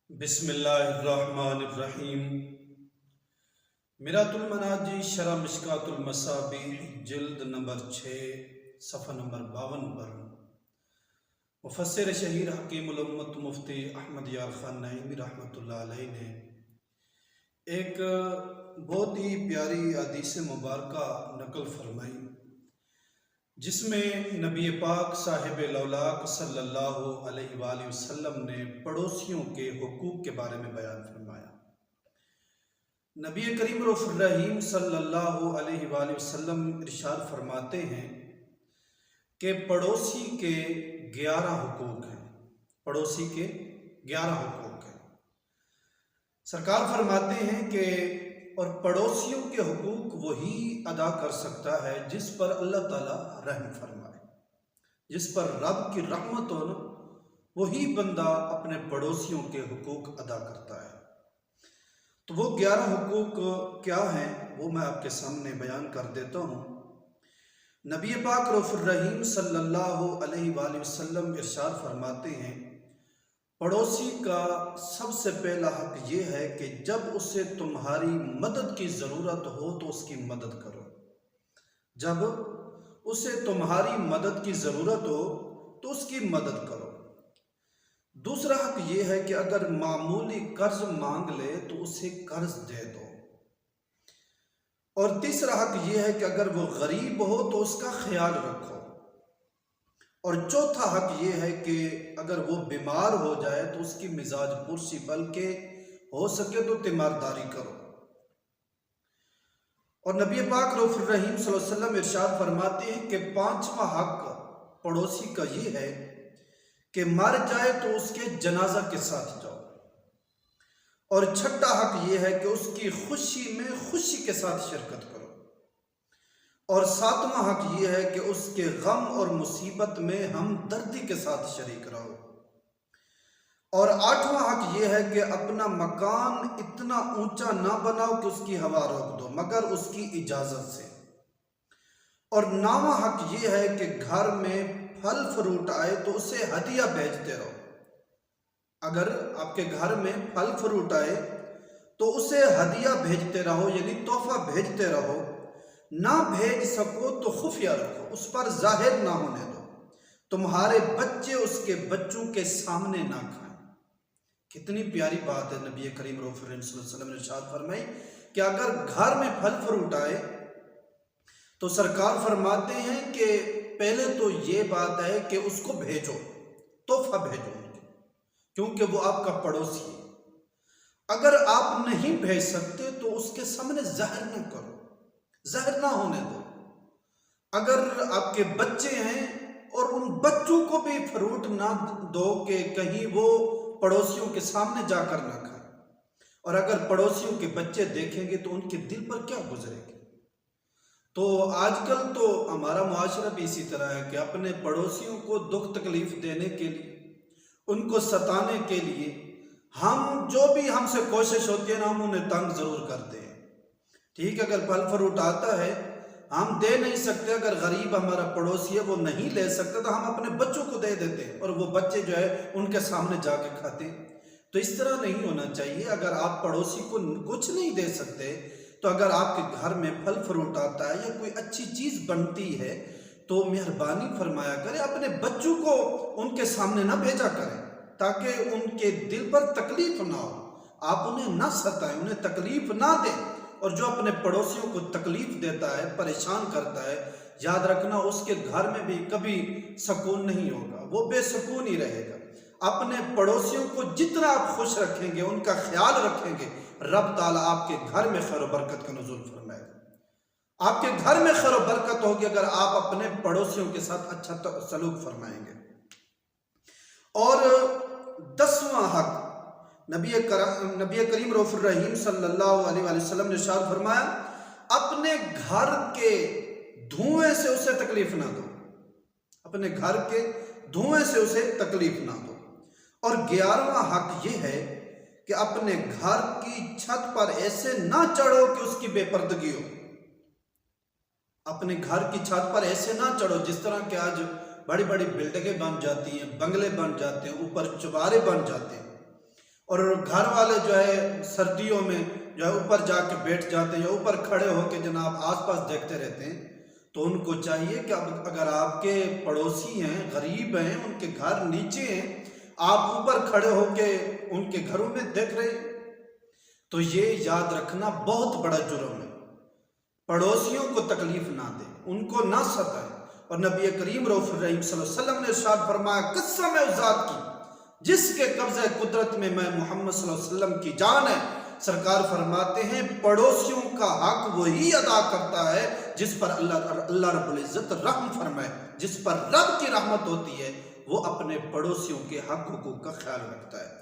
بسم اللہ الرحمن الرحیم۔ میرات المناجی شرح مشکات المصابیح جلد نمبر 6 صفحہ نمبر 52 پر مفسر شہیر حکیم الامت مفتی احمد یار خان نعیمی رحمۃ اللہ علیہ نے ایک بہت ہی پیاری حدیث مبارکہ نقل فرمائی، جس میں نبی پاک صاحب لولاک صلی اللہ علیہ وآلہ وسلم نے پڑوسیوں کے حقوق کے بارے میں بیان فرمایا۔ نبی کریم رؤوف الرحیم صلی اللہ علیہ وآلہ وسلم ارشاد فرماتے ہیں کہ پڑوسی کے 11 حقوق ہیں۔ پڑوسی کے 11 حقوق ہیں۔ سرکار فرماتے ہیں کہ اور پڑوسیوں کے حقوق وہی ادا کر سکتا ہے جس پر اللہ تعالیٰ رحم فرمائے، جس پر رب کی رحمت ہو نا، وہی بندہ اپنے پڑوسیوں کے حقوق ادا کرتا ہے۔ تو وہ 11 حقوق کیا ہیں وہ میں آپ کے سامنے بیان کر دیتا ہوں۔ نبی پاک رؤوف الرحیم صلی اللہ علیہ وآلہ وسلم ارشاد فرماتے ہیں، پڑوسی کا سب سے پہلا حق یہ ہے کہ جب اسے تمہاری مدد کی ضرورت ہو تو اس کی مدد کرو۔ جب اسے تمہاری مدد کی ضرورت ہو تو اس کی مدد کرو۔ دوسرا حق یہ ہے کہ اگر معمولی قرض مانگ لے تو اسے قرض دے دو۔ اور تیسرا حق یہ ہے کہ اگر وہ غریب ہو تو اس کا خیال رکھو۔ اور چوتھا حق یہ ہے کہ اگر وہ بیمار ہو جائے تو اس کی مزاج پرسی، بلکہ ہو سکے تو تیمارداری کرو۔ اور نبی پاک رؤوف الرحیم صلی اللہ علیہ وسلم ارشاد فرماتے ہیں کہ 5واں حق پڑوسی کا یہ ہے کہ مر جائے تو اس کے جنازہ کے ساتھ جاؤ۔ اور 6واں حق یہ ہے کہ اس کی خوشی میں خوشی کے ساتھ شرکت کرو۔ اور 7واں حق یہ ہے کہ اس کے غم اور مصیبت میں ہمدردی کے ساتھ شریک رہو۔ اور 8واں حق یہ ہے کہ اپنا مکان اتنا اونچا نہ بناؤ کہ اس کی ہوا روک دو، مگر اس کی اجازت سے۔ اور 9واں حق یہ ہے کہ گھر میں پھل فروٹ آئے تو اسے ہدیہ بھیجتے رہو۔ اگر آپ کے گھر میں پھل فروٹ آئے تو اسے ہدیہ بھیجتے رہو، یعنی تحفہ بھیجتے رہو۔ نہ بھیج سکو تو خفیہ رکھو، اس پر ظاہر نہ ہونے دو، تمہارے بچے اس کے بچوں کے سامنے نہ کھائیں۔ کتنی پیاری بات ہے، نبی کریم رؤوف الرحیم صلی اللہ علیہ وسلم نے ارشاد فرمائی کہ اگر گھر میں پھل فروٹ آئے تو سرکار فرماتے ہیں کہ پہلے تو یہ بات ہے کہ اس کو بھیجو، تحفہ بھیجو، کیونکہ وہ آپ کا پڑوسی ہے۔ اگر آپ نہیں بھیج سکتے تو اس کے سامنے ظاہر نہ کرو، ظاہر نہ ہونے دو۔ اگر آپ کے بچے ہیں اور ان بچوں کو بھی فروٹ نہ دو کہ کہیں وہ پڑوسیوں کے سامنے جا کر نہ کھائیں۔ اور اگر پڑوسیوں کے بچے دیکھیں گے تو ان کے دل پر کیا گزرے گی۔ تو آج کل تو ہمارا معاشرہ بھی اسی طرح ہے کہ اپنے پڑوسیوں کو دکھ تکلیف دینے کے لیے، ان کو ستانے کے لیے ہم جو بھی ہم سے کوشش ہوتی ہے نا، ہم انہیں تنگ ضرور کرتے ہیں۔ ٹھیک ہے، اگر پھل فروٹ آتا ہے ہم دے نہیں سکتے، اگر غریب ہمارا پڑوسی ہے وہ نہیں لے سکتا تو ہم اپنے بچوں کو دے دیتے ہیں، اور وہ بچے جو ہے ان کے سامنے جا کے کھاتے ہیں۔ تو اس طرح نہیں ہونا چاہیے۔ اگر آپ پڑوسی کو کچھ نہیں دے سکتے تو اگر آپ کے گھر میں پھل فروٹ آتا ہے یا کوئی اچھی چیز بنتی ہے تو مہربانی فرمایا کریں، اپنے بچوں کو ان کے سامنے نہ بھیجا کریں تاکہ ان کے دل پر تکلیف نہ ہو۔ آپ انہیں نہ ستائیں، انہیں تکلیف نہ دیں۔ اور جو اپنے پڑوسیوں کو تکلیف دیتا ہے، پریشان کرتا ہے، یاد رکھنا اس کے گھر میں بھی کبھی سکون نہیں ہوگا، وہ بے سکون ہی رہے گا۔ اپنے پڑوسیوں کو جتنا آپ خوش رکھیں گے، ان کا خیال رکھیں گے، رب تعالیٰ آپ کے گھر میں خیر و برکت کا نزول فرمائے گا۔ آپ کے گھر میں خیر و برکت ہوگی اگر آپ اپنے پڑوسیوں کے ساتھ اچھا سلوک فرمائیں گے۔ اور 10واں حق نبی کریم رؤوف الرحیم صلی اللہ علیہ وآلہ وسلم نے ارشاد فرمایا، اپنے گھر کے دھوئیں سے اسے تکلیف نہ دو۔ اپنے گھر کے دھوئیں سے اسے تکلیف نہ دو۔ اور 11واں حق یہ ہے کہ اپنے گھر کی چھت پر ایسے نہ چڑھو کہ اس کی بے پردگی ہو۔ اپنے گھر کی چھت پر ایسے نہ چڑھو جس طرح کہ آج بڑی بڑی بلڈنگیں بن جاتی ہیں، بنگلے بن جاتے ہیں، اوپر چوبارے بن جاتے ہیں، اور گھر والے جو ہے سردیوں میں جو ہے اوپر جا کے بیٹھ جاتے ہیں یا اوپر کھڑے ہو کے جناب آس پاس دیکھتے رہتے ہیں، تو ان کو چاہیے کہ اگر آپ کے پڑوسی ہیں، غریب ہیں، ان کے گھر نیچے ہیں، آپ اوپر کھڑے ہو کے ان کے گھروں میں دیکھ رہے ہیں، تو یہ یاد رکھنا بہت بڑا جرم ہے۔ پڑوسیوں کو تکلیف نہ دیں، ان کو نہ ستائیں۔ اور نبی کریم رؤوف الرحیم صلی اللہ علیہ وسلم نے ارشاد فرمایا، قسم ہے اس ذات کی جس کے قبضہ قدرت میں محمد صلی اللہ علیہ وسلم کی جان ہے، سرکار فرماتے ہیں پڑوسیوں کا حق وہی ادا کرتا ہے جس پر اللہ رب العزت رحم فرمائے، جس پر رب کی رحمت ہوتی ہے، وہ اپنے پڑوسیوں کے حق حقوق کا خیال رکھتا ہے۔